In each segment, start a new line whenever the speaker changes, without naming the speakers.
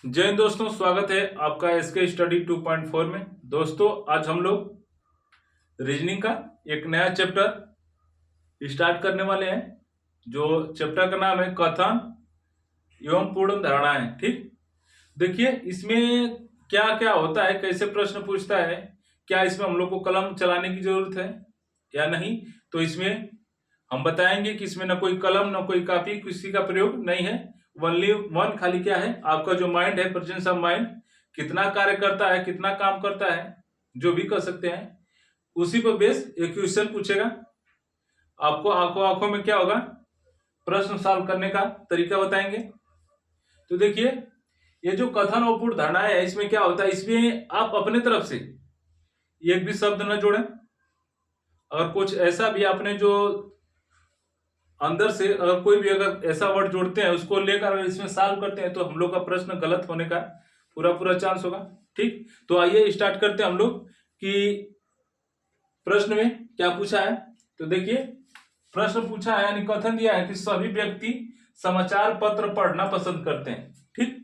जय हिंद दोस्तों, स्वागत है आपका एसके स्टडी 2.4 में। दोस्तों आज हम लोग रीजनिंग का एक नया चैप्टर स्टार्ट करने वाले हैं। जो चैप्टर का नाम है कथन एवं पूर्ण धारणाएं। ठीक, देखिए इसमें क्या क्या होता है, कैसे प्रश्न पूछता है, क्या इसमें हम लोग को कलम चलाने की जरूरत है या नहीं। तो इसमें हम बताएंगे कि इसमें न कोई कलम न कोई कॉपी किसी का प्रयोग नहीं है। ओनली वन, खाली क्या है, आपका जो माइंड है, प्रेजेंस ऑफ माइंड कितना कार्य करता है, कितना काम करता है, जो भी कर सकते हैं, उसी पर बेस एक क्वेश्चन पूछेगा। आपको आंखों आंखों में क्या होगा, प्रश्न सॉल्व करने का तरीका बताएंगे। तो देखिए ये जो कथन और पूर्ण धारणाएं है, इसमें क्या होता है, इसमें आप अपने तरफ से एक भी शब्द न जोड़ें। और कुछ ऐसा भी आपने जो अंदर से अगर कोई भी अगर ऐसा वर्ड जोड़ते हैं उसको लेकर इसमें सॉल्व करते हैं तो हम लोग का प्रश्न गलत होने का पूरा पूरा चांस होगा। ठीक, तो आइए स्टार्ट करते हैं हम लोग कि प्रश्न में क्या पूछा है। तो देखिए प्रश्न पूछा है यानी कथन दिया है कि सभी व्यक्ति समाचार पत्र पढ़ना पसंद करते हैं। ठीक,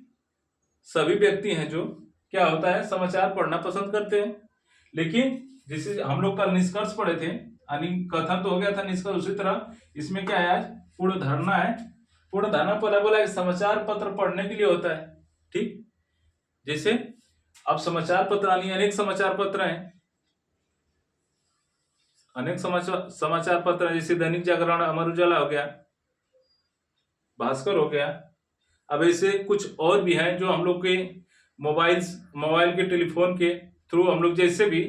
सभी व्यक्ति हैं जो क्या होता है, समाचार पढ़ना पसंद करते हैं। लेकिन जिसे हम लोग कल निष्कर्ष पढ़े थे, यानी कथन तो हो गया था, निष्कर्ष उसी तरह इसमें क्या है, आज पूर्ण धारणा है। पूर्ण धारणा पहला बोला है समाचार पत्र पढ़ने के लिए होता है। ठीक, जैसे अब समाचार पत्र यानी अनेक समाचार पत्र हैं, अनेक समाचार पत्र हैं, जैसे दैनिक जागरण, अमर उजाला हो गया, भास्कर हो गया। अब ऐसे कुछ और भी हैं जो हम लोग के मोबाइल के टेलीफोन के थ्रू हम लोग जैसे भी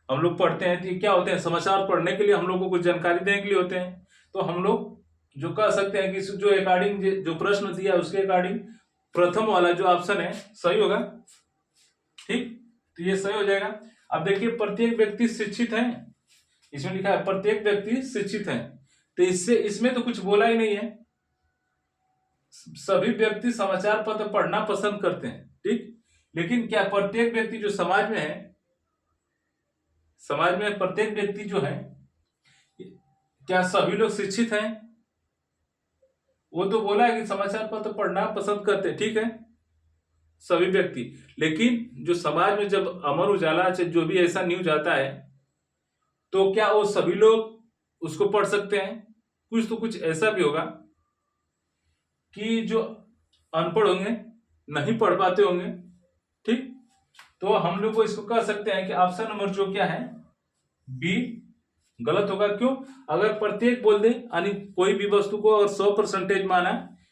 हम लोग पढ़ते हैं। तो क्या होते हैं, समाचार पढ़ने के लिए हम लोग को कुछ जानकारी देने के लिए होते हैं। तो हम लोग जो कह सकते हैं कि जो अकॉर्डिंग जो प्रश्न दिया उसके अकॉर्डिंग प्रथम वाला जो ऑप्शन है सही होगा। ठीक, तो ये सही हो जाएगा। अब देखिए प्रत्येक व्यक्ति शिक्षित है, इसमें लिखा है प्रत्येक व्यक्ति शिक्षित है, तो इससे इसमें तो कुछ बोला ही नहीं है। सभी व्यक्ति समाचार पत्र पढ़ना पसंद करते हैं। ठीक, लेकिन क्या प्रत्येक व्यक्ति जो समाज में है, समाज में प्रत्येक व्यक्ति जो है, क्या सभी लोग शिक्षित हैं? वो तो बोला है कि समाचार पत्र पढ़ना पसंद करते हैं। ठीक है, सभी व्यक्ति, लेकिन जो समाज में जब अमर उजाला से जो भी ऐसा न्यूज आता है तो क्या वो सभी लोग उसको पढ़ सकते हैं? कुछ तो कुछ ऐसा भी होगा कि जो अनपढ़ होंगे, नहीं पढ़ पाते होंगे। ठीक, तो हम लोग को इसको कह सकते हैं कि ऑप्शन नंबर जो क्या है, बी गलत होगा। क्यों? अगर प्रत्येक बोल दे यानी कोई भी वस्तु को अगर 100% माना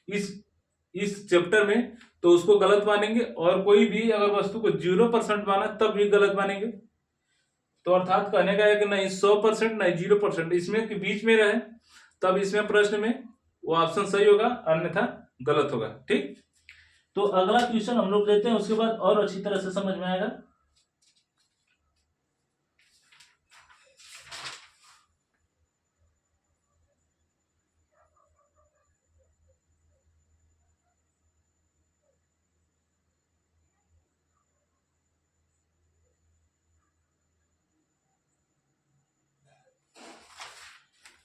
इस चैप्टर में तो उसको गलत मानेंगे, और कोई भी अगर वस्तु को 0% माना तब भी गलत मानेंगे। तो अर्थात कहने का है कि नहीं 100% नहीं 0%, इसमें के बीच में रहे तब इसमें प्रश्न में वो ऑप्शन सही होगा, अन्यथा गलत होगा। ठीक, तो अगला क्वेश्चन हम लोग लेते हैं, उसके बाद और अच्छी तरह से समझ में आएगा।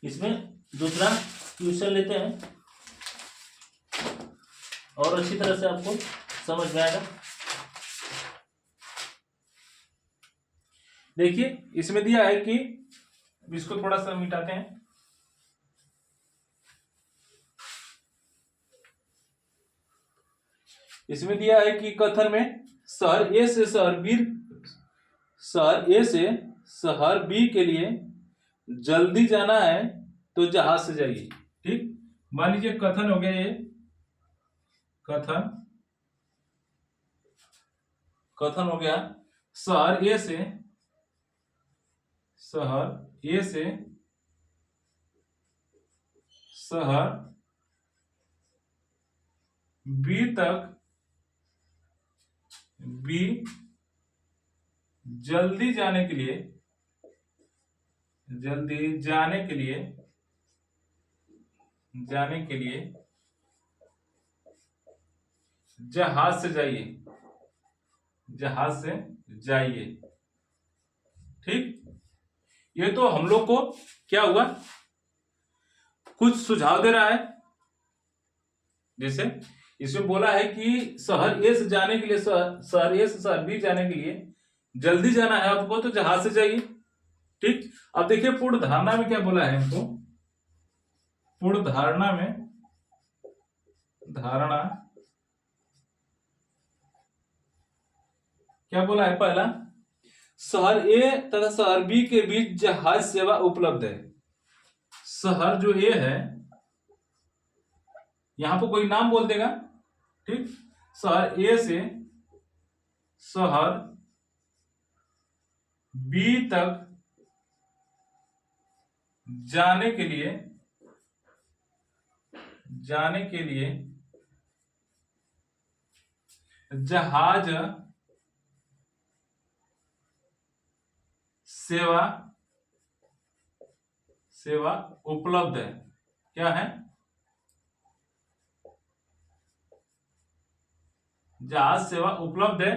इसमें दूसरा क्वेश्चन लेते हैं और अच्छी तरह से आपको समझ में आएगा। देखिए इसमें दिया है कि इसको थोड़ा सा मिटाते हैं। इसमें दिया है कि कथन में शहर ए से शहर बी के लिए जल्दी जाना है तो जहाज से जाइए। ठीक, मान लीजिए कथन हो गया, ये कथन हो गया शहर ए से शहर बी तक जल्दी जाने के लिए जहाज से जाइए। ठीक, ये तो हम लोग को क्या हुआ, कुछ सुझाव दे रहा है। जैसे इसमें बोला है कि शहर ए से जाने के लिए, शहर ए से शहर बी जाने के लिए जल्दी जाना है आपको तो जहाज से जाइए। ठीक, अब देखिए पूर्ण धारणा में क्या बोला है हमको। पूर्ण धारणा में, धारणा क्या बोला है, पहला शहर ए तथा शहर बी के बीच जहाज सेवा उपलब्ध है। शहर जो ए है, यहां पर कोई नाम बोल देगा। ठीक, शहर ए से शहर बी तक जाने के लिए जहाज सेवा उपलब्ध है। क्या है, जहाज सेवा उपलब्ध है।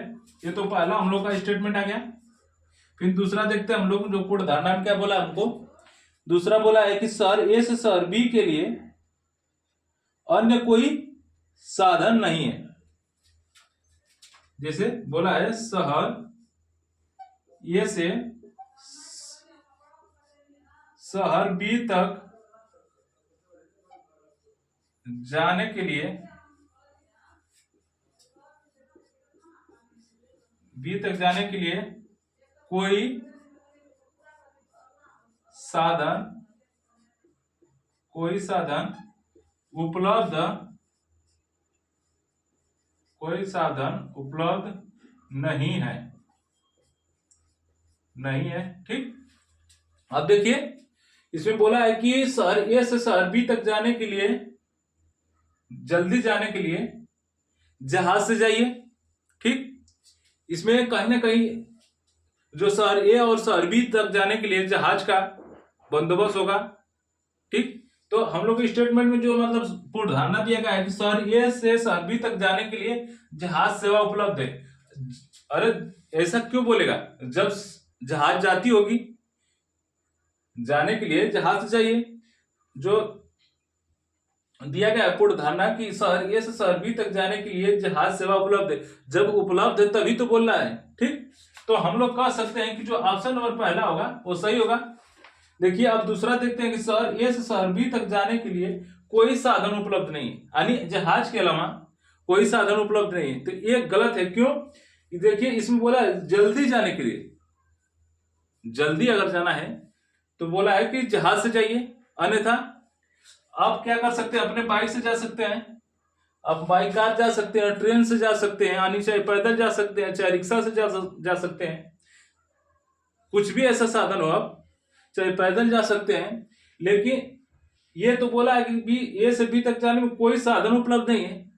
ये तो पहला हम लोग का स्टेटमेंट आ गया। फिर दूसरा देखते हैं हम लोग, जो पूर्ण धारणा में क्या बोला हमको। दूसरा बोला है कि शहर ए से शहर बी के लिए अन्य कोई साधन नहीं है। जैसे बोला है शहर ए से शहर बी तक जाने के लिए कोई साधन उपलब्ध नहीं है। ठीक, अब देखिए इसमें बोला है कि शहर ए से शहर बी तक जाने के लिए, जल्दी जाने के लिए जहाज से जाइए। ठीक, इसमें कहीं ना कहीं जो शहर ए और शहर बी तक जाने के लिए जहाज का बंदोबस्त होगा। ठीक, तो हम लोग स्टेटमेंट में जो मतलब पूर्ण धारणा दिया गया है कि शहर ए से शहर बी तक जाने के लिए जहाज सेवा उपलब्ध है। अरे ऐसा क्यों बोलेगा, जब जहाज जाती होगी, जाने के लिए जहाज से चाहिए। जो दिया गया है पूर्ण धारणा कि शहर ए से शहर बी तक जाने के लिए जहाज सेवा उपलब्ध है, जब उपलब्ध है तभी तो बोल रहा है। ठीक, तो हम लोग कह सकते हैं कि जो ऑप्शन नंबर पहला होगा वो सही होगा। देखिए अब दूसरा देखते हैं कि शहर ए से शहर बी तक जाने के लिए कोई साधन उपलब्ध नहीं है, यानी जहाज के अलावा कोई साधन उपलब्ध नहीं है। तो ये गलत है। क्यों, देखिए इसमें बोला है जल्दी जाने के लिए, जल्दी अगर जाना है तो बोला है कि जहाज से जाइए, अन्यथा आप क्या कर सकते हैं, अपने बाइक से जा सकते हैं, आप बाइक कार जा सकते हैं, ट्रेन से जा सकते हैं, यानी चाहे पैदल जा सकते हैं, चाहे रिक्शा से जा सकते हैं, कुछ भी ऐसा साधन हो, आप चाहे पैदल जा सकते हैं। लेकिन ये तो बोला है कि बी ए से बी तक जाने में कोई साधन उपलब्ध नहीं है,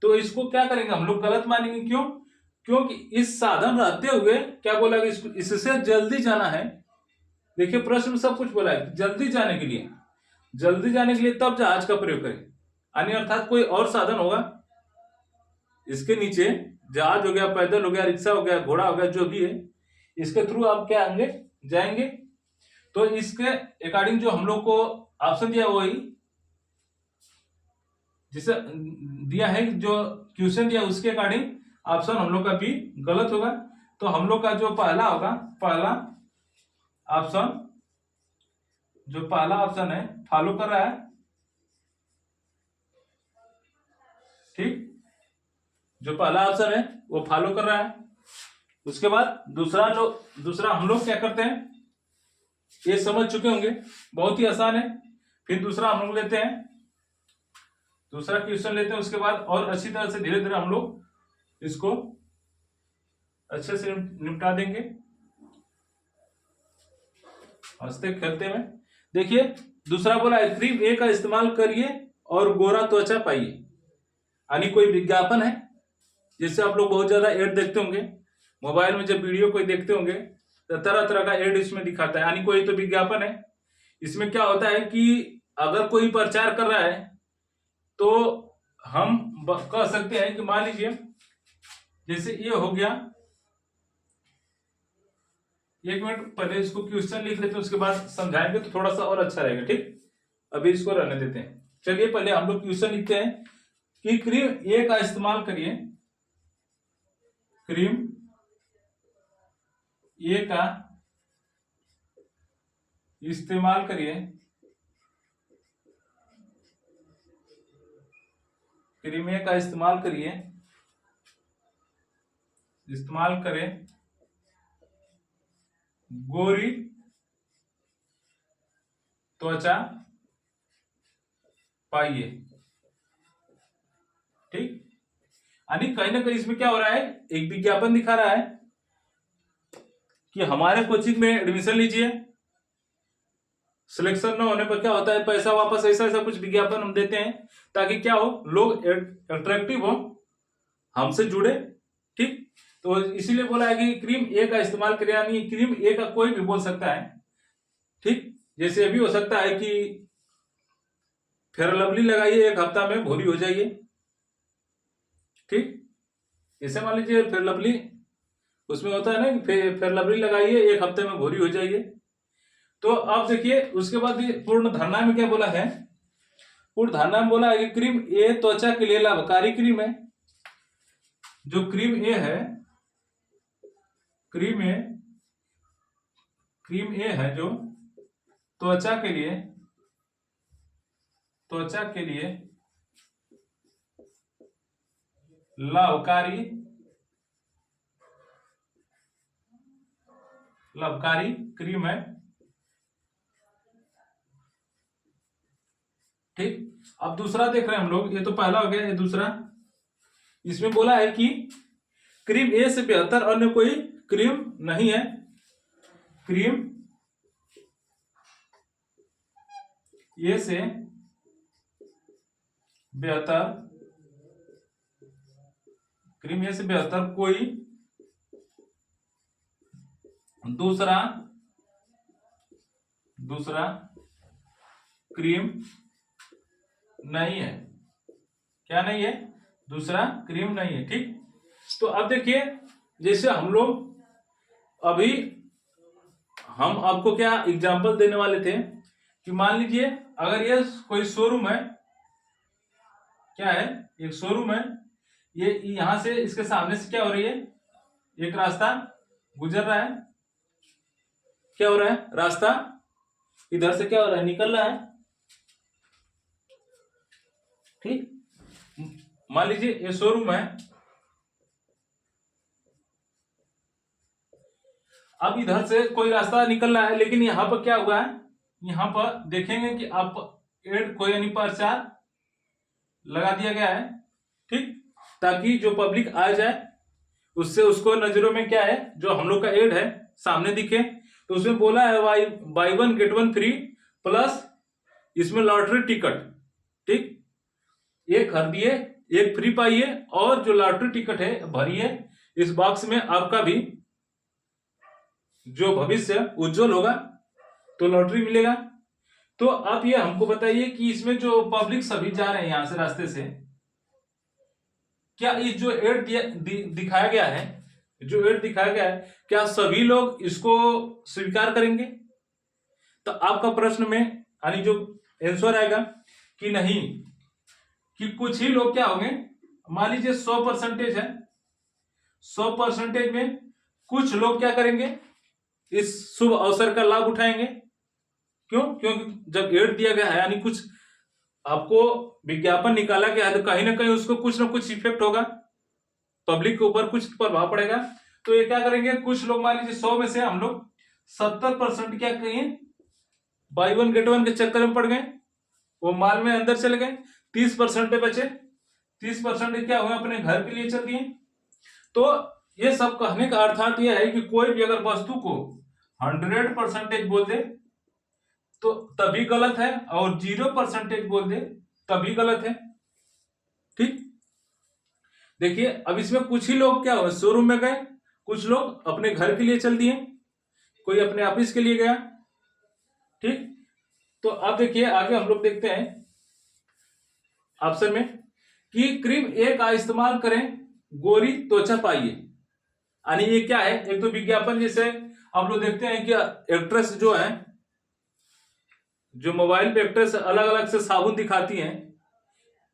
तो इसको क्या करेंगे हम लोग, गलत मानेंगे। क्यों, क्योंकि इस साधन रहते हुए क्या बोला कि इससे जल्दी जाना है। देखिए प्रश्न में सब कुछ बोला है, जल्दी जाने के लिए तब जहाज का प्रयोग करें, यानी अर्थात कोई और साधन होगा इसके नीचे, जहाज हो गया, पैदल हो गया, रिक्शा हो गया, घोड़ा हो गया, जो भी है, इसके थ्रू आप क्या आएंगे, जाएंगे। तो इसके अकॉर्डिंग जो हम लोग को ऑप्शन दिया वही जिसे दिया है, जो क्वेश्चन दिया उसके अकॉर्डिंग ऑप्शन हम लोग का भी गलत होगा। तो हम लोग का जो पहला होगा, पहला ऑप्शन है फॉलो कर रहा है। ठीक, जो पहला ऑप्शन है वो फॉलो कर रहा है। उसके बाद दूसरा हम लोग क्या करते हैं, ये समझ चुके होंगे, बहुत ही आसान है। फिर दूसरा हम लोग लेते हैं, दूसरा क्वेश्चन लेते हैं, उसके बाद और अच्छी तरह से धीरे धीरे हम लोग इसको अच्छे से निपटा देंगे, हंसते खेलते में। देखिए दूसरा बोला है क्रीम ए का इस्तेमाल करिए और गोरा त्वचा पाइए, यानी कोई विज्ञापन है, जिससे आप लोग बहुत ज्यादा एड देखते होंगे मोबाइल में, जब वीडियो कोई देखते होंगे तो तरह तरह का एड इसमें दिखाता है, यानी कोई तो विज्ञापन है। इसमें क्या होता है कि अगर कोई प्रचार कर रहा है तो हम कह सकते हैं कि मान लीजिए जैसे ये हो गया, एक मिनट पहले इसको क्वेश्चन लिख लेते हैं, उसके बाद समझाएंगे तो थोड़ा सा और अच्छा रहेगा। ठीक, अभी इसको रहने देते हैं। चलिए पहले हम लोग क्वेश्चन लिखते हैं कि क्रीम ए का इस्तेमाल करिए, क्रीम ए का इस्तेमाल करिए, क्रीम ए का इस्तेमाल करिए, इस्तेमाल करें गोरी त्वचा पाइए। ठीक, यानी कहीं ना कहीं इसमें क्या हो रहा है, एक विज्ञापन दिखा रहा है कि हमारे कोचिंग में एडमिशन लीजिए, सिलेक्शन न होने पर क्या होता है, पैसा वापस, ऐसा ऐसा कुछ विज्ञापन हम देते हैं ताकि क्या हो, लोग अट्रैक्टिव हो, हमसे जुड़े। ठीक, तो इसीलिए बोला है कि क्रीम ए का इस्तेमाल करें, यानी क्रीम ए का कोई भी बोल सकता है। ठीक, जैसे अभी हो सकता है कि फेयर लवली लगाइए, एक हफ्ता में भूरी हो जाइए। ठीक, जैसे मान लीजिए फेयर लवली, उसमें होता है ना कि फेयर लवली लगाइए, एक हफ्ते में भूरी हो जाइए। तो अब देखिए उसके बाद पूर्ण धारणा में क्या बोला है, पूर्ण धारणा में बोला है कि क्रीम ए त्वचा के लिए लाभकारी क्रीम है। जो क्रीम ए है, क्रीम ए है जो त्वचा के लिए लाभकारी क्रीम है। ठीक, अब दूसरा देख रहे हैं हम लोग, ये तो पहला हो गया, ये दूसरा। इसमें बोला है कि क्रीम ए से बेहतर अन्य कोई क्रीम नहीं है। क्रीम ए से बेहतर, क्रीम ए से बेहतर कोई दूसरा क्रीम नहीं है। क्या नहीं है, दूसरा क्रीम नहीं है। ठीक, तो अब देखिए जैसे हम लोग अभी, हम आपको क्या एग्जांपल देने वाले थे कि मान लीजिए अगर ये कोई शोरूम है, क्या है, एक शोरूम है, ये यहां से इसके सामने से क्या हो रही है, एक रास्ता गुजर रहा है, क्या हो रहा है, रास्ता इधर से क्या हो रहा है, निकल रहा है। ठीक, मान लीजिए ये शोरूम है, अब इधर से कोई रास्ता निकल रहा है, लेकिन यहां पर क्या हुआ है, यहां पर देखेंगे कि आप एड कोई यानी प्रचार लगा दिया गया है। ठीक, ताकि जो पब्लिक आ जाए उससे उसको नजरों में क्या है, जो हम लोग का एड है सामने दिखे। तो उसमें बोला है by one get one free plus इसमें लॉटरी टिकट। ठीक, एक खरीदिए एक फ्री पाइए, और जो लॉटरी टिकट है भरिए, इस बॉक्स में आपका भी जो भविष्य उज्जवल होगा तो लॉटरी मिलेगा। तो आप ये हमको बताइए कि इसमें जो पब्लिक सभी जा रहे हैं यहां से रास्ते से, क्या इस जो एड दिखाया गया है, क्या सभी लोग इसको स्वीकार करेंगे? तो आपका प्रश्न में यानी जो आंसर आएगा कि नहीं, कि कुछ ही लोग क्या होंगे, मान लीजिए 100% है, 100% में कुछ लोग क्या करेंगे, इस शुभ अवसर का लाभ उठाएंगे। क्यों? क्योंकि जब एड दिया गया है यानी कुछ आपको विज्ञापन निकाला गया है, तो कहीं ना कहीं उसको कुछ ना कुछ इफेक्ट होगा, पब्लिक के ऊपर कुछ प्रभाव पड़ेगा। तो ये क्या करेंगे, कुछ लोग मान लीजिए 100 में से हम लोग 70% क्या करेंगे, बाई वन गेट वन के चक्कर में पड़ गए, वो माल में अंदर चले गए। 30% बचे, 30% क्या हुए, अपने घर के लिए चल दिए। तो ये सब कहने का अर्थात यह है कि कोई भी अगर वस्तु को 100% बोल दे तो तभी गलत है, और 0% बोल दे तभी गलत है। ठीक, देखिए अब इसमें कुछ ही लोग क्या हुए, शोरूम में गए, कुछ लोग अपने घर के लिए चल दिए, कोई अपने ऑफिस के लिए गया। ठीक, तो अब देखिए आगे हम लोग देखते हैं ऑप्शन में कि क्रीम ए का इस्तेमाल करें गोरी त्वचा पाइए। यानी ये क्या है, एक तो विज्ञापन, जैसे आप लोग देखते हैं कि एक्ट्रेस जो है, जो मोबाइल पे एक्ट्रेस अलग अलग से साबुन दिखाती हैं,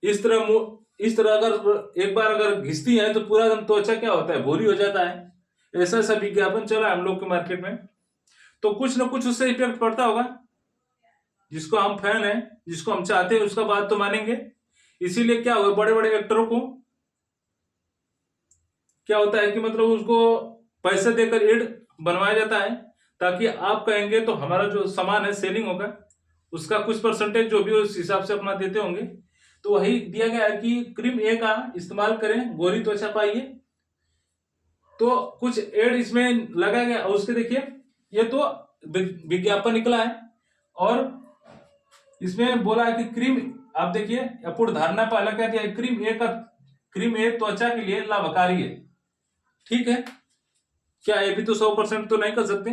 इस तरह अगर एक बार अगर घिसती है तो पूरा एकदम त्वचा क्या होता है, भूरी हो जाता है। ऐसा ऐसा विज्ञापन चला है हम लोग के मार्केट में, तो कुछ ना कुछ उससे इफेक्ट पड़ता होगा। जिसको हम फैन है, जिसको हम चाहते हैं, उसका बात तो मानेंगे। इसीलिए क्या हुआ, बड़े बड़े एक्टरों को क्या होता है कि मतलब उसको पैसे देकर एड बनवाया जाता है, ताकि आप कहेंगे तो हमारा जो सामान है सेलिंग होगा, उसका कुछ परसेंटेज जो भी उस हिसाब से अपना देते होंगे। तो वही दिया गया है कि क्रीम ए का इस्तेमाल करें, गोरी त्वचा पाइए। तो कुछ एड इसमें लगाया गया, और उसके देखिए ये तो विज्ञापन निकला है, और इसमें बोला है कि क्रीम, आप देखिए अपूर्ण धारणा पहला क्या दिया है, क्रीम ए त्वचा के लिए लाभकारी है। ठीक है, क्या ये भी तो 100% तो नहीं कर सकते,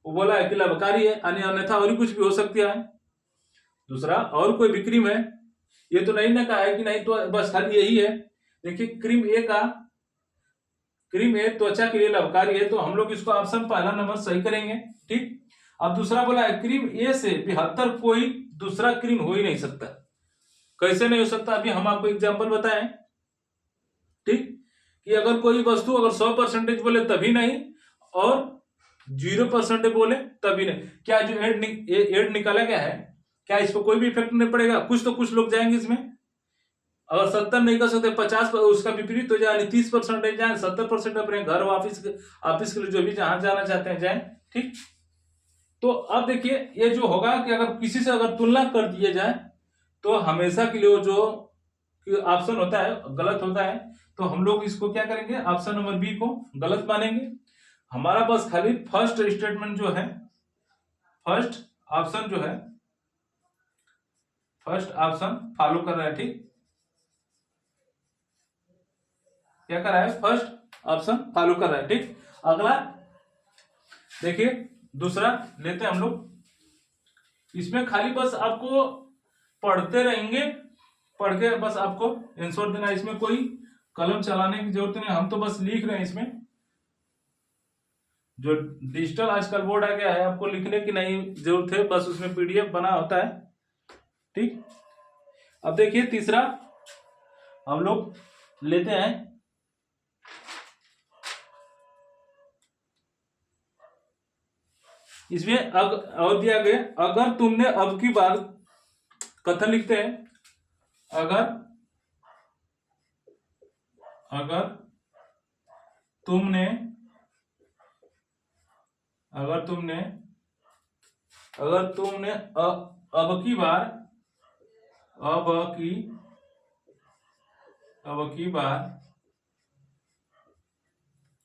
वो बोला है कि लाभकारी है, अन्यथा और कुछ भी हो सकती है। दूसरा और कोई भी क्रीम है, ये तो नहीं ना कहा है कि नहीं तो बस खाली यही है। देखिए क्रीम ए त्वचा के लिए लाभकारी है, तो हम लोग इसको ऑप्शन पहला नंबर सही करेंगे। ठीक, अब दूसरा बोला है क्रीम ए से बेहतर कोई दूसरा क्रीम हो ही नहीं सकता। कैसे नहीं हो सकता, अभी हम आपको एग्जांपल बताएं। ठीक, कि अगर कोई वस्तु अगर 100% बोले तभी नहीं, और 0% बोले तभी नहीं। क्या जो एड निकाला गया है, क्या इसको कोई भी इफेक्ट नहीं पड़ेगा? कुछ तो कुछ लोग जाएंगे इसमें, अगर 70 नहीं कर सकते 50 उसका विपरीत हो जाए, 30% जाए, 70% अपने घर ऑफिस के लिए जो भी जहां जाना चाहते हैं जाए। ठीक, तो अब देखिए ये जो होगा कि अगर किसी से अगर तुलना कर दिया जाए, तो हमेशा के लिए वो जो ऑप्शन होता है गलत होता है, तो हम लोग इसको क्या करेंगे, ऑप्शन नंबर बी को गलत मानेंगे। हमारा बस खाली फर्स्ट स्टेटमेंट जो है, फर्स्ट ऑप्शन जो है, फर्स्ट ऑप्शन फॉलो कर रहा है। ठीक, क्या कर रहा है, फर्स्ट ऑप्शन फॉलो कर रहा है। ठीक, अगला देखिए दूसरा लेते हैं हम लोग। इसमें खाली बस आपको पढ़ते रहेंगे, पढ़ के बस आपको आंसर देना, इसमें कोई कलम चलाने की जरूरत नहीं, हम तो बस लिख रहे हैं। इसमें जो डिजिटल आजकल बोर्ड आ गया है, आपको लिखने की नहीं जरूरत है, बस उसमें पीडीएफ बना होता है। ठीक, अब देखिए तीसरा हम लोग लेते हैं। इसमें और दिया गया, अगर तुमने अब की बार कथन लिखते हैं, अगर तुमने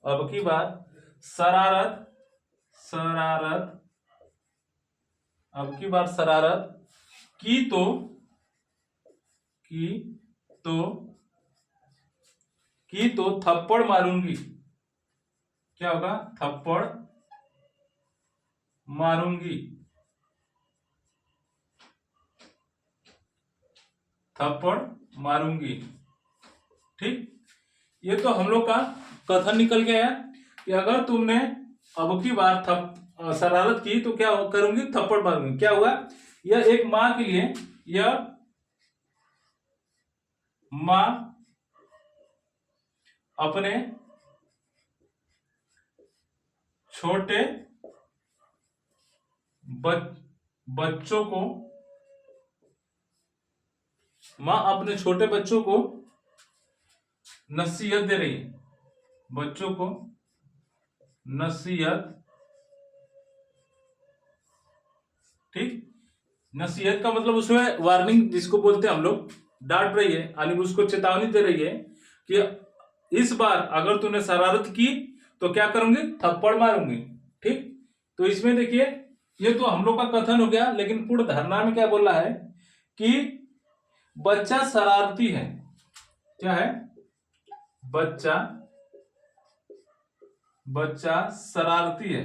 अब की बार शरारत की तो थप्पड़ मारूंगी। क्या होगा, थप्पड़ मारूंगी। ठीक, ये तो हम लोग का कथन निकल गया है कि अगर तुमने अब की बार शरारत की तो क्या करूंगी, थप्पड़ मारूंगी। क्या हुआ, यह एक माँ के लिए, यह माँ अपने छोटे बच्चों को नसीहत दे रही है, बच्चों को नसीहत। ठीक, नसीहत का मतलब उसमें वार्निंग जिसको बोलते हैं हम लोग, डांट रही है, यानी उसको चेतावनी दे रही है कि इस बार अगर तूने शरारत की तो क्या करूंगी, थप्पड़ मारूंगी। ठीक, तो इसमें देखिए ये तो हम लोग का कथन हो गया, लेकिन पूर्ण धारणा में क्या बोल रहा है कि बच्चा शरारती है। क्या है, बच्चा शरारती है।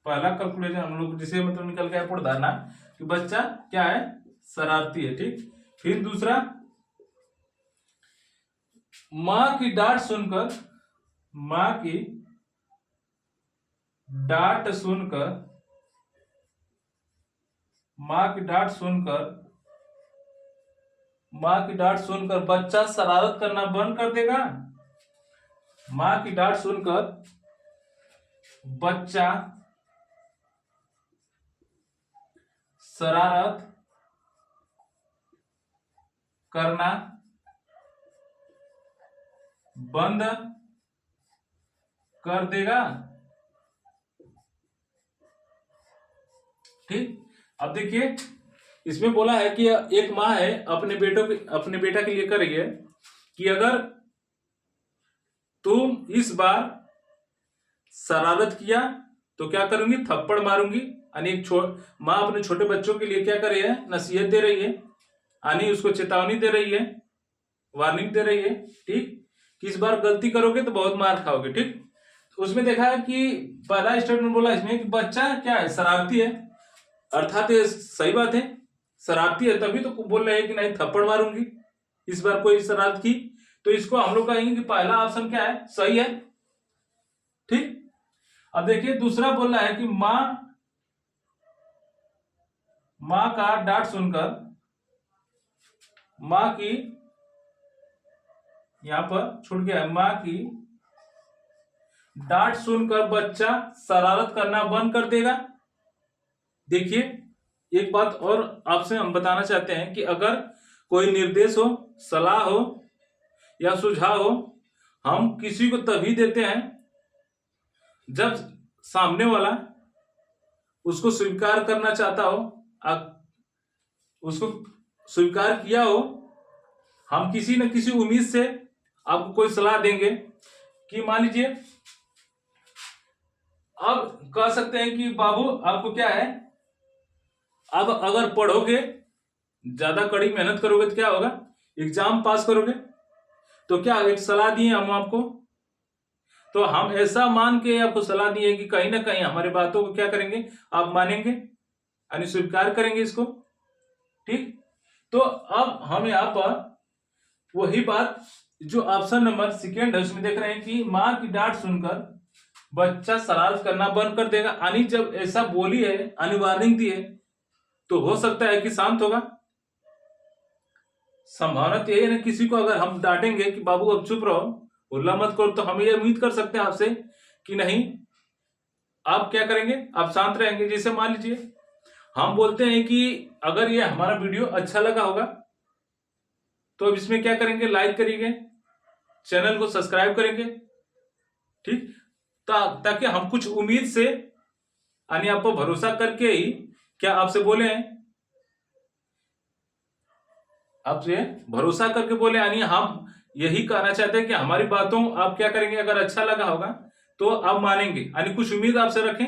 पहला कैलकुलेशन हम लोग जिसे मतलब निकल गया पूर्ण धारणा कि बच्चा क्या है, शरारती है। ठीक, फिर दूसरा, मां की डांट सुनकर माँ की डांट सुनकर बच्चा शरारत करना बंद कर देगा। माँ की डांट सुनकर बच्चा शरारत करना बंद कर देगा। ठीक, अब देखिए इसमें बोला है कि एक माँ है अपने बेटा के लिए कर रही है कि अगर तुम इस बार शरारत किया तो क्या करूंगी, थप्पड़ मारूंगी। यानी माँ अपने छोटे बच्चों के लिए क्या कर रही है, नसीहत दे रही है, यानी उसको चेतावनी दे रही है, वार्निंग दे रही है। ठीक, कि इस बार गलती करोगे तो बहुत मार खाओगे। ठीक, तो उसमें देखा है कि पहला स्टेटमेंट बोला इसमें कि बच्चा क्या है, शरारती है, अर्थात ये सही बात है, शरारती है, तभी तो बोल रहे हैं कि नहीं थप्पड़ मारूंगी इस बार कोई शरारत की। तो इसको हम लोग कहेंगे कि पहला ऑप्शन क्या है, सही है। ठीक, अब देखिए दूसरा बोल रहा है कि माँ का डांट सुनकर, माँ की, यहां पर छूट गया है, माँ की डांट सुनकर बच्चा शरारत करना बंद कर देगा। देखिए एक बात और आपसे हम बताना चाहते हैं कि अगर कोई निर्देश हो, सलाह हो या सुझाव हो, हम किसी को तभी देते हैं जब सामने वाला उसको स्वीकार करना चाहता हो, उसको स्वीकार किया हो। हम किसी न किसी उम्मीद से आपको कोई सलाह देंगे कि मान लीजिए अब कह सकते हैं कि बाबू आपको क्या है, अब अगर पढ़ोगे, ज्यादा कड़ी मेहनत करोगे तो क्या होगा, एग्जाम पास करोगे। तो क्या एक सलाह दिए हम आपको, तो हम ऐसा मान के आपको सलाह दिए कि कहीं ना कहीं हमारे बातों को क्या करेंगे, आप मानेंगे, यानी स्वीकार करेंगे इसको। ठीक, तो अब हम यहाँ पर वही बात जो ऑप्शन नंबर सेकेंड है उसमें देख रहे हैं कि माँ की डांट सुनकर बच्चा शरारत करना बंद कर देगा। यानी जब ऐसा बोली है, यानी वार्निंग दी है, तो हो सकता है कि शांत होगा। संभावना तो यही है ना, किसी को अगर हम डांटेंगे कि बाबू अब चुप रहो, उल्ला मत करो, तो हम ये उम्मीद कर सकते हैं आपसे कि नहीं आप क्या करेंगे, आप शांत रहेंगे। जैसे मान लीजिए हम बोलते हैं कि अगर ये हमारा वीडियो अच्छा लगा होगा तो अब इसमें क्या करेंगे, लाइक करेंगे, चैनल को सब्सक्राइब करेंगे। ठीक, ताकि हम कुछ उम्मीद से, यानी आपको भरोसा करके ही क्या आपसे बोले हैं, आपसे भरोसा करके बोले, यानी हम यही कहना चाहते हैं कि हमारी बातों आप क्या करेंगे, अगर अच्छा लगा होगा तो आप मानेंगे, यानी कुछ उम्मीद आपसे रखें।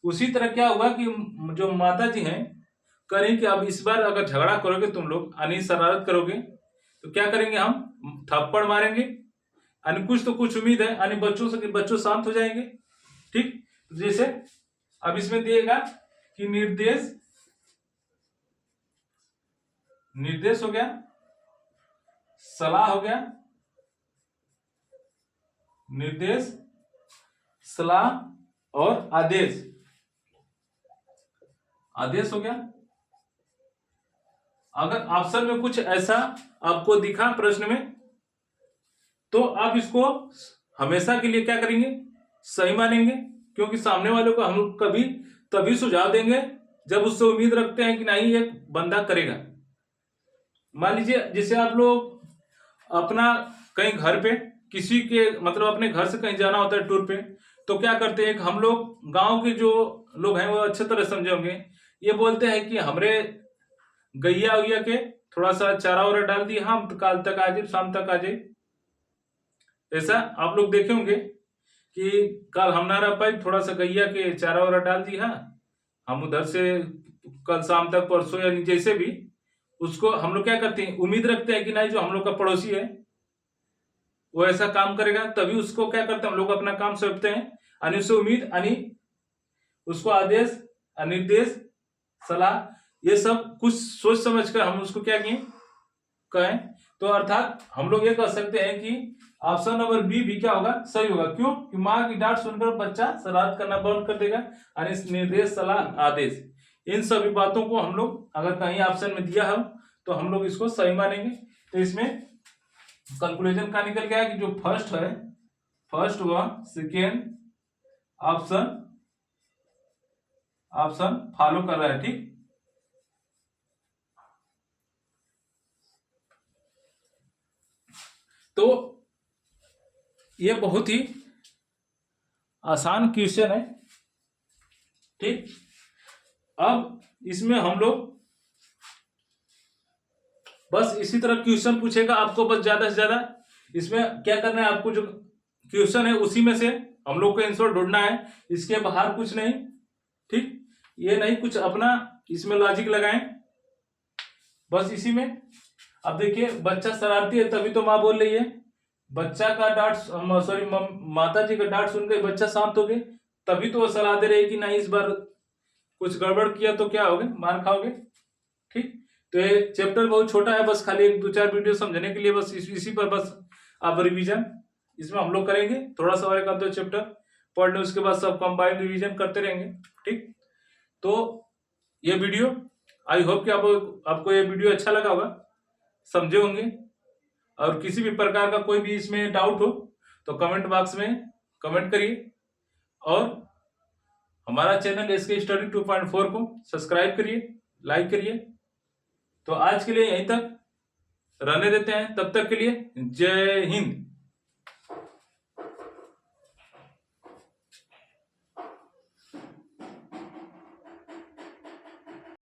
उसी तरह क्या हुआ कि जो माता जी हैं करें कि अब इस बार अगर झगड़ा करोगे तुम लोग, यानी शरारत करोगे, तो क्या करेंगे, हम थप्पड़ मारेंगे, यानी कुछ तो कुछ उम्मीद है, यानी बच्चों शांत हो जाएंगे। ठीक, जैसे अब इसमें दिएगा कि निर्देश हो गया, सलाह हो गया, निर्देश, सलाह और आदेश हो गया। अगर ऑप्शन में कुछ ऐसा आपको दिखा प्रश्न में, तो आप इसको हमेशा के लिए क्या करेंगे, सही मानेंगे, क्योंकि सामने वाले को हम कभी तभी सुझाव देंगे जब उससे उम्मीद रखते हैं कि नहीं ये बंदा करेगा। मान लीजिए जैसे आप लोग अपना कहीं घर पे किसी के मतलब अपने घर से कहीं जाना होता है टूर पे, तो क्या करते हैं, हम लोग गांव के जो लोग हैं वो अच्छे तरह समझे होंगे, ये बोलते हैं कि हमरे गैया उया के थोड़ा सा चारा वारा डाल दिए, हम कल तक आ जाए, शाम तक आ जाए। ऐसा आप लोग देखे होंगे कि कल हम ना रह पाए, थोड़ा सा गैया के चारा वारा डाल दिया, हम उधर से कल शाम तक, परसों, यानी जैसे भी उसको हम लोग क्या करते हैं, उम्मीद रखते हैं कि नहीं जो हम लोग का पड़ोसी है वो ऐसा काम करेगा, तभी उसको क्या करते हैं हम लोग अपना काम सौंपते हैं, यानी उससे उम्मीद, यानी उसको आदेश, निर्देश, सलाह, ये सब कुछ सोच समझ कर हम उसको क्या कहें। तो अर्थात हम लोग ये कह सकते हैं कि ऑप्शन नंबर बी भी क्या होगा, सही होगा। क्यों कि माँ की डांट सुनकर बच्चा शरारत करना बंद कर देगा, यानी निर्देश, सलाह, आदेश, इन सभी बातों को हम लोग अगर कहीं ऑप्शन में दिया हो तो हम लोग इसको सही मानेंगे। तो इसमें कैलकुलेशन का निकल गया कि जो फर्स्ट है, फर्स्ट व सेकेंड ऑप्शन फॉलो कर रहा है, ठीक। तो ये बहुत ही आसान क्वेश्चन है, ठीक। अब इसमें हम लोग बस इसी तरह क्वेश्चन पूछेगा आपको, बस ज्यादा से ज्यादा इसमें क्या करना है, आपको जो क्वेश्चन है उसी में से हम लोग को आंसर ढूंढना है, इसके बाहर कुछ नहीं, ठीक। ये नहीं कुछ अपना इसमें लॉजिक लगाएं, बस इसी में। अब देखिए बच्चा शरारती है तभी तो माँ बोल रही है, बच्चा का डांट सॉरी माता जी का डांट सुनकर बच्चा शांत हो गए, तभी तो वो सलाह दे रहे कि नहीं इस बार कुछ गड़बड़ किया तो क्या होगे, मार खाओगे, ठीक। तो ये चैप्टर बहुत छोटा है, बस खाली एक 2-4 वीडियो समझने के लिए, बस इसी पर बस आप रिवीजन इसमें हम लोग करेंगे, थोड़ा सा और 1-2 चैप्टर पढ़ लें, उसके बाद सब कंबाइंड रिवीजन करते रहेंगे, ठीक। तो ये वीडियो आई होप कि आपको ये वीडियो अच्छा लगा होगा, समझे होंगे, और किसी भी प्रकार का कोई भी इसमें डाउट हो तो कमेंट बॉक्स में कमेंट करिए, और हमारा चैनल SK स्टडी 2.4 को सब्सक्राइब करिए, लाइक करिए। तो आज के लिए यहीं तक रहने देते हैं, तब तक के लिए जय हिंद।